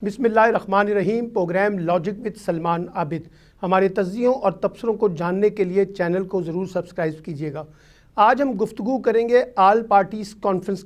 बिस्मिल्लाहिर्रहमानिर्रहीम। Program logic with Salman Abid. हमारे तज्ज़ियों और तबसरों को जानने के लिए चैनल को ज़रूर सब्सक्राइब कीजिएगा। आज हम गुफ्तगू करेंगे आल पार्टीज़ कॉन्फ्रेंस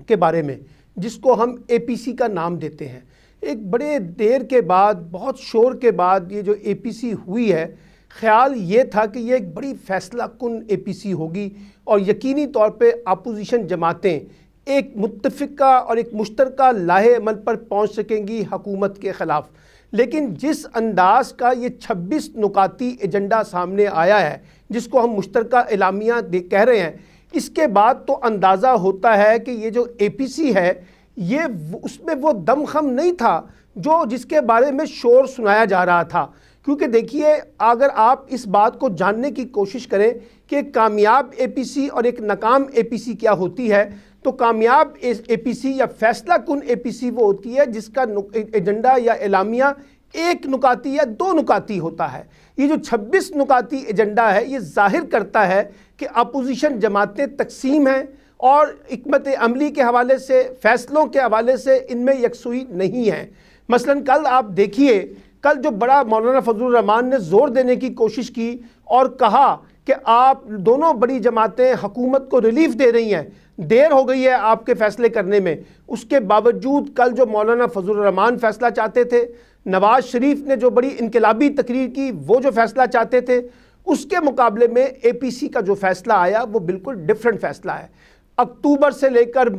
के बारे में, जिसको हम APC का नाम देते हैं। एक बड़े देर के बाद, बहुत शोर के बाद ये जो APC हुई है, ख़्याल ये था कि ये एक बड़ी फ़ैसला कुन APC होगी और यकीनी तौर पे अपोजिशन जमातें एक मुत्तफ़िका और एक मुश्तरका लाहे अमल पर पहुँच सकेंगी हुकूमत के ख़िलाफ़। लेकिन जिस अंदाज़ का ये 26 नुकाती एजेंडा सामने आया है, जिसको हम मुश्तरका एलामिया कह रहे हैं, इसके बाद तो अंदाज़ा होता है कि ये जो APC है, ये उसमें वो दमख़म नहीं था जो जिसके बारे में शोर सुनाया जा रहा था। क्योंकि देखिए, अगर आप इस बात को जानने की कोशिश करें कि एक कामयाब APC और एक नाकाम APC क्या होती है, तो कामयाब APC या फैसला कुन APC वो होती है जिसका एजेंडा या एलामिया एक नुकाती या दो नुकाती होता है। ये जो 26 नुकाती एजेंडा है, ये जाहिर करता है कि अपोजिशन जमातें तकसीम हैं और हिकमत अमली के हवाले से, फैसलों के हवाले से इनमें यकसुई नहीं है। मसलन कल आप देखिए, कल जो बड़ा मौलाना फजलुर रहमान ने ज़ोर देने की कोशिश की और कहा कि आप दोनों बड़ी जमातें हुकूमत को रिलीफ दे रही हैं, देर हो गई है आपके फ़ैसले करने में। उसके बावजूद कल जो मौलाना फजलुर रहमान फ़ैसला चाहते थे, नवाज़ शरीफ ने जो बड़ी इनकलाबी तकरीर की वो जो फ़ैसला चाहते थे, उसके मुकाबले में APC का जो फ़ैसला आया वो बिल्कुल डिफरेंट फ़ैसला है। अक्टूबर से लेकर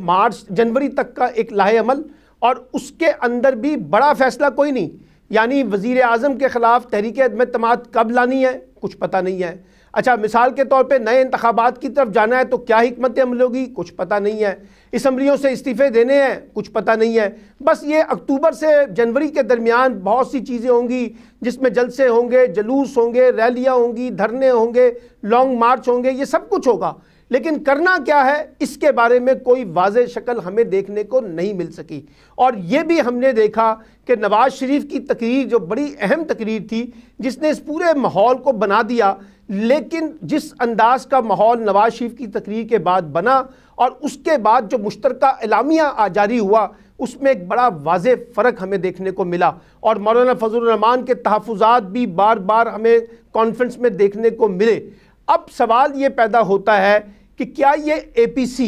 जनवरी तक का एक लाहे अमल, और उसके अंदर भी बड़ा फ़ैसला कोई नहीं। यानी वज़ीर आज़म के ख़िलाफ़ तहरीक अदम-ए-इत्तेमाद कब लानी है, कुछ पता नहीं है। अच्छा, मिसाल के तौर पे नए इंतखाबात की तरफ जाना है तो क्या हिकमत अमल होगी, कुछ पता नहीं है। असम्बलियों से इस्तीफ़े देने हैं, कुछ पता नहीं है। बस ये अक्टूबर से जनवरी के दरमियान बहुत सी चीज़ें होंगी जिसमें जलसे होंगे, जलूस होंगे, रैलियाँ होंगी, धरने होंगे, लॉन्ग मार्च होंगे, ये सब कुछ होगा। लेकिन करना क्या है, इसके बारे में कोई वाज़ेह शक्ल हमें देखने को नहीं मिल सकी। और ये भी हमने देखा कि नवाज़ शरीफ की तकरीर जो बड़ी अहम तकरीर थी, जिसने इस पूरे माहौल को बना दिया, लेकिन जिस अंदाज़ का माहौल नवाज़ शरीफ की तकरीर के बाद बना और उसके बाद जो मुश्तरका एलामिया जारी हुआ, उसमें एक बड़ा वाज़ेह फ़र्क हमें देखने को मिला। और मौलाना फजलुर रहमान के तहफ़्फ़ुज़ात भी बार बार हमें कॉन्फ्रेंस में देखने को मिले। अब सवाल ये पैदा होता है कि क्या ये APC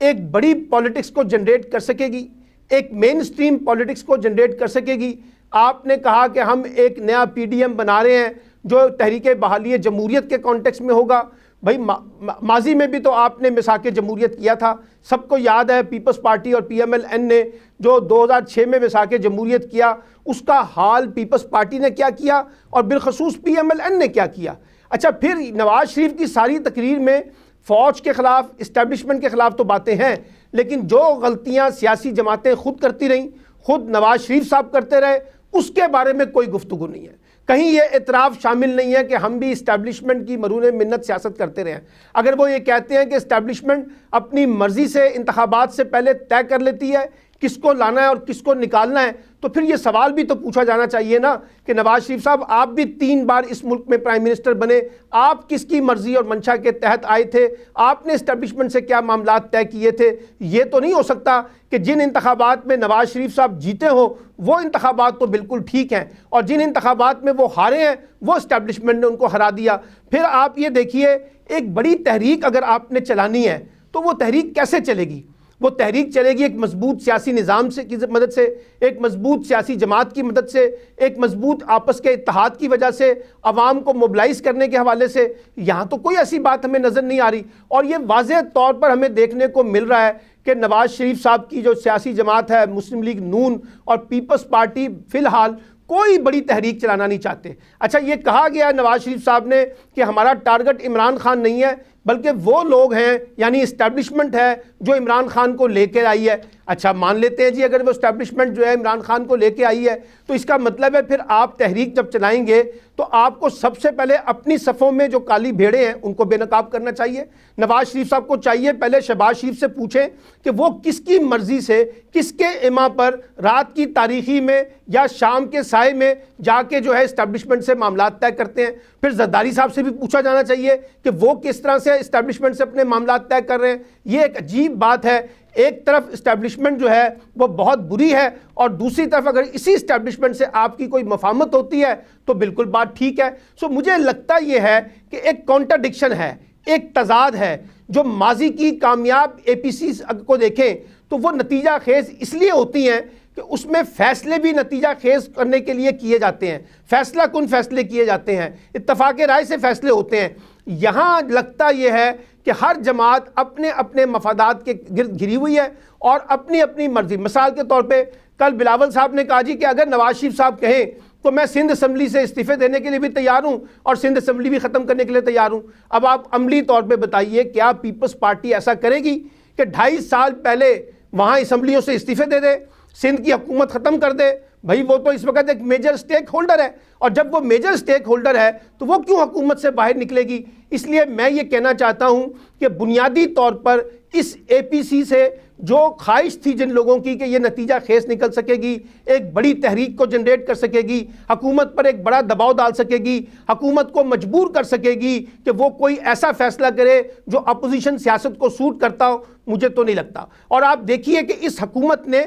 एक बड़ी पॉलिटिक्स को जनरेट कर सकेगी, एक मेन स्ट्रीम पॉलिटिक्स को जनरेट कर सकेगी। आपने कहा कि हम एक नया PDM बना रहे हैं जो तहरीक बहाली जमहूरियत के कॉन्टेक्स्ट में होगा। भाई माजी में भी तो आपने मिसाक जमहूरियत किया था, सबको याद है। पीपल्स पार्टी और PMLN ने जो 2006 में मिसाक जमहूरियत किया, उसका हाल पीपल्स पार्टी ने क्या किया और बिलखसूस PMLN ने क्या किया। अच्छा, फिर नवाज़ शरीफ की सारी तकरीर में फ़ौज के ख़िलाफ़, इस्टेब्लिशमेंट के ख़िलाफ़ तो बातें हैं, लेकिन जो गलतियां सियासी जमातें खुद करती रहीं, खुद नवाज़ शरीफ साहब करते रहे, उसके बारे में कोई गुफ्तगू नहीं है। कहीं ये एतराफ़ शामिल नहीं है कि हम भी इस्टेब्लिशमेंट की मरून मिन्नत सियासत करते रहे हैं। अगर वो ये कहते हैं कि इस्टेब्लिशमेंट अपनी मर्ज़ी से इंतखाबात से पहले तय कर लेती है किसको लाना है और किसको निकालना है, तो फिर ये सवाल भी तो पूछा जाना चाहिए ना कि नवाज़ शरीफ साहब, आप भी 3 बार इस मुल्क में प्राइम मिनिस्टर बने, आप किसकी मर्जी और मंशा के तहत आए थे, आपने इस्टेब्लिशमेंट से क्या मामला तय किए थे। ये तो नहीं हो सकता कि जिन इंतखाबात में नवाज़ शरीफ साहब जीते हो वो इंतखाबात तो बिल्कुल ठीक हैं और जिन इंतखाबात में वो हारे हैं वो इस्टेब्लिशमेंट ने उनको हरा दिया। फिर आप ये देखिए, एक बड़ी तहरीक अगर आपने चलानी है तो वो तहरीक कैसे चलेगी। वो तहरीक चलेगी एक मजबूत सियासी निज़ाम से की मदद से, एक मजबूत सियासी जमात की मदद से, एक मजबूत आपस के इत्तेहाद की वजह से, अवाम को मोबिलाइज़ करने के हवाले से। यहाँ तो कोई ऐसी बात हमें नज़र नहीं आ रही। और ये वाज़ेह तौर पर हमें देखने को मिल रहा है कि नवाज़ शरीफ साहब की जो सियासी जमात है, मुस्लिम लीग नून और पीपल्स पार्टी, फ़िलहाल कोई बड़ी तहरीक चलाना नहीं चाहते। अच्छा, ये कहा गया नवाज़ शरीफ साहब ने कि हमारा टारगेट इमरान खान नहीं है, बल्कि वो लोग हैं, यानी इस्टेब्लिशमेंट है जो इमरान खान को लेकर आई है। अच्छा, मान लेते हैं जी, अगर वो इस्टेब्लिशमेंट जो है इमरान खान को लेके आई है, तो इसका मतलब है फिर आप तहरीक जब चलाएंगे तो आपको सबसे पहले अपनी सफ़ों में जो काली भेड़े हैं उनको बेनकाब करना चाहिए। नवाज़ शरीफ साहब को चाहिए पहले शहबाज शरीफ से पूछें कि वो किसकी मर्ज़ी से, किसके इमा पर रात की तारीखी में या शाम के साए में जाके जो है इस्टेब्लिशमेंट से मामला तय करते हैं। फिर जरदारी साहब से भी पूछा जाना चाहिए कि वो किस तरह से से इस्टेब्लिशमेंट से अपने मामला तय कर रहे हैं। ये एक अजीब बात है। एक तरफ इस्टेब्लिशमेंट जो है वो बहुत बुरी है और दूसरी तरफ अगर इसी इस्टेब्लिशमेंट से आपकी कोई मफामत होती है तो बिल्कुल बात ठीक है। सो मुझे लगता ये है कि एक कॉन्ट्राडिक्शन है, एक तजाद है। जो माजी की कामयाब एपीसी को देखें तो वो नतीजा खेज इसलिए होती हैं कि उसमें फैसले भी नतीजा खेज करने के लिए किए जाते हैं, फैसला कुन फैसले किए जाते हैं, इत्तफाक राय से फैसले होते हैं। यहाँ लगता यह है कि हर जमात अपने अपने मफादात के गिर्द घिरी हुई है और अपनी अपनी मर्जी। मिसाल के तौर पे कल बिलावल साहब ने कहा जी कि अगर नवाज शरीफ साहब कहें तो मैं सिंध असम्बली से इस्तीफे देने के लिए भी तैयार हूं और सिंध असम्बली भी ख़त्म करने के लिए तैयार हूं। अब आप अमली तौर पे बताइए, क्या पीपल्स पार्टी ऐसा करेगी कि 2.5 साल पहले वहाँ असम्बलियों से इस्तीफे दे दे, सिंध की हुकूमत ख़त्म कर दे? भाई वो तो इस वक्त एक मेजर स्टेक होल्डर है और जब वो मेजर स्टेक होल्डर है तो वो क्यों हुकूमत से बाहर निकलेगी? इसलिए मैं ये कहना चाहता हूँ कि बुनियादी तौर पर इस एपीसी से जो ख्वाहिश थी जिन लोगों की कि ये नतीजा खेस निकल सकेगी, एक बड़ी तहरीक को जनरेट कर सकेगी, हुकूमत पर एक बड़ा दबाव डाल सकेगी, हुकूमत को मजबूर कर सकेगी कि वो कोई ऐसा फैसला करे जो अपोजिशन सियासत को सूट करता हो, मुझे तो नहीं लगता। और आप देखिए कि इस हुकूमत ने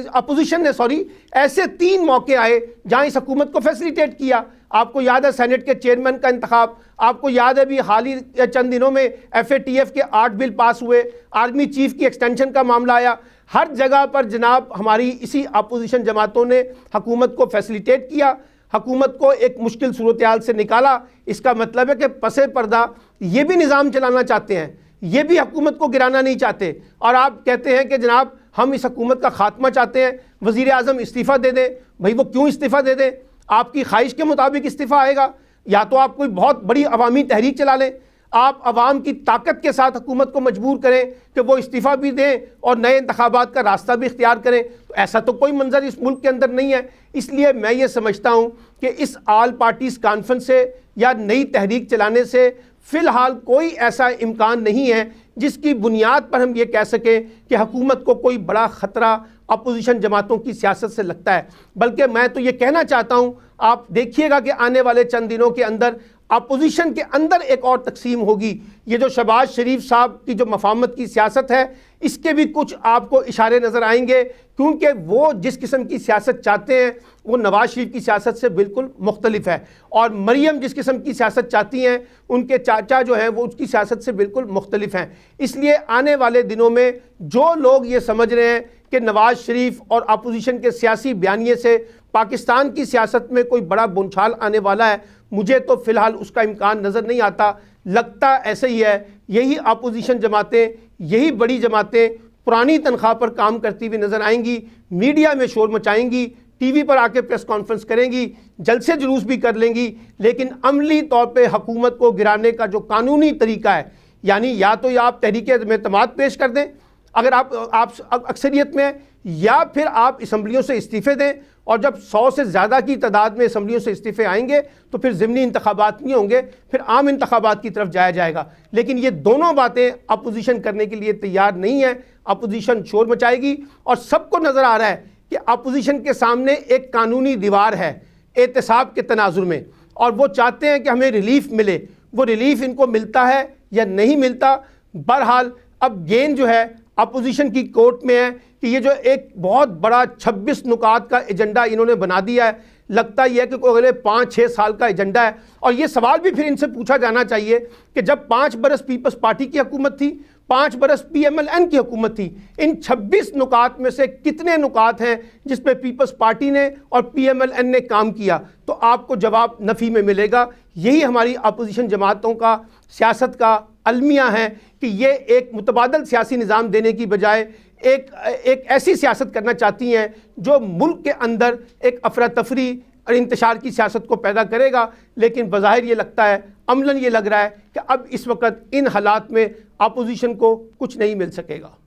अपोजिशन ने ऐसे 3 मौके आए जहां इस हुकूमत को फैसिलिटेट किया। आपको याद है सेनेट के चेयरमैन का इंतखाब, आपको याद है भी हाल ही चंद दिनों में FATF के 8 बिल पास हुए, आर्मी चीफ की एक्सटेंशन का मामला आया। हर जगह पर जनाब हमारी इसी अपोजिशन जमातों ने हुकूमत को फैसिलिटेट किया, हुकूमत को एक मुश्किल सूरत हाल से निकाला। इसका मतलब है कि पसे पर्दा ये भी निज़ाम चलाना चाहते हैं, ये भी हुकूमत को गिराना नहीं चाहते। और आप कहते हैं कि जनाब हम इस हुकूमत का खात्मा चाहते हैं, वज़ीर आज़म इस्तीफ़ा दे दें। भाई वो क्यों इस्तीफ़ा दे दें? आपकी ख्वाहिश के मुताबिक इस्तीफ़ा आएगा, या तो आप कोई बहुत बड़ी अवामी तहरीक चला लें, आप अवाम की ताकत के साथ हुकूमत को मजबूर करें कि वो इस्तीफ़ा भी दें और नए इंतखाबात का रास्ता भी इख्तियार करें। तो ऐसा तो कोई मंजर इस मुल्क के अंदर नहीं है। इसलिए मैं ये समझता हूँ कि इस ऑल पार्टीज़ कॉन्फ्रेंस से या नई तहरीक चलाने से फ़िलहाल कोई ऐसा इम्कान नहीं है जिसकी बुनियाद पर हम ये कह सकें कि हुकूमत को कोई बड़ा ख़तरा अपोजिशन जमातों की सियासत से लगता है। बल्कि मैं तो ये कहना चाहता हूँ, आप देखिएगा कि आने वाले चंद दिनों के अंदर अपोजिशन के अंदर एक और तकसीम होगी। ये जो शहबाज शरीफ साहब की जो मफाहमत की सियासत है, इसके भी कुछ आपको इशारे नज़र आएंगे, क्योंकि वो जिस किस्म की सियासत चाहते हैं वो नवाज शरीफ की सियासत से बिल्कुल मुख्तलिफ है, और मरियम जिस किस्म की सियासत चाहती हैं उनके चाचा जो हैं वो उसकी सियासत से बिल्कुल मुख्तलिफ हैं। इसलिए आने वाले दिनों में जो लोग ये समझ रहे हैं कि नवाज शरीफ और अपोजिशन के सियासी बयानिए से पाकिस्तान की सियासत में कोई बड़ा बुनछाल आने वाला है, मुझे तो फ़िलहाल उसका इम्कान नज़र नहीं आता। लगता ऐसे ही है, यही अपोजिशन जमातें, यही बड़ी जमातें पुरानी तनख्वाह पर काम करती हुई नज़र आएंगी, मीडिया में शोर मचाएंगी, टीवी पर आके प्रेस कॉन्फ्रेंस करेंगी, जलसे जुलूस भी कर लेंगी, लेकिन अमली तौर पे हुकूमत को गिराने का जो कानूनी तरीका है, यानी या तो या आप तहरीक एतमाद पेश कर दें अगर आप अक्सरियत में, या फिर आप असम्बलियों से इस्तीफ़े दें, और जब 100 से ज़्यादा की तादाद में असम्बलियों से इस्तीफ़े आएंगे तो फिर ज़िमनी इंतखाबात नहीं होंगे, फिर आम इंतखाबात की तरफ जाया जाएगा। लेकिन ये दोनों बातें अपोजिशन करने के लिए तैयार नहीं है। अपोजिशन शोर मचाएगी और सबको नज़र आ रहा है कि अपोजिशन के सामने एक कानूनी दीवार है एहतसाब के तनाजुर में, और वो चाहते हैं कि हमें रिलीफ मिले। वो रिलीफ इनको मिलता है या नहीं मिलता, बहरहाल अब गेंद जो है अपोजिशन की कोर्ट में है कि ये जो एक बहुत बड़ा 26 नुकात का एजेंडा इन्होंने बना दिया है, लगता यह है कि कोई अगले 5-6 साल का एजेंडा है। और ये सवाल भी फिर इनसे पूछा जाना चाहिए कि जब 5 बरस पीपल्स पार्टी की हुकूमत थी, 5 बरस PMLN की हुकूमत थी, इन 26 नुकात में से कितने नुकात हैं जिस पे पीपल्स पार्टी ने और PMLN ने काम किया? तो आपको जवाब नफ़ी में मिलेगा। यही हमारी अपोजिशन जमातों का सियासत का अलमिया है कि ये एक मुतबादल सियासी निज़ाम देने की बजाय एक ऐसी सियासत करना चाहती हैं जो मुल्क के अंदर एक अफरा तफरी और इंतशार की सियासत को पैदा करेगा। लेकिन बज़ाहिर ये लगता है, अमलन ये लग रहा है कि अब इस वक्त इन हालात में अपोजिशन को कुछ नहीं मिल सकेगा।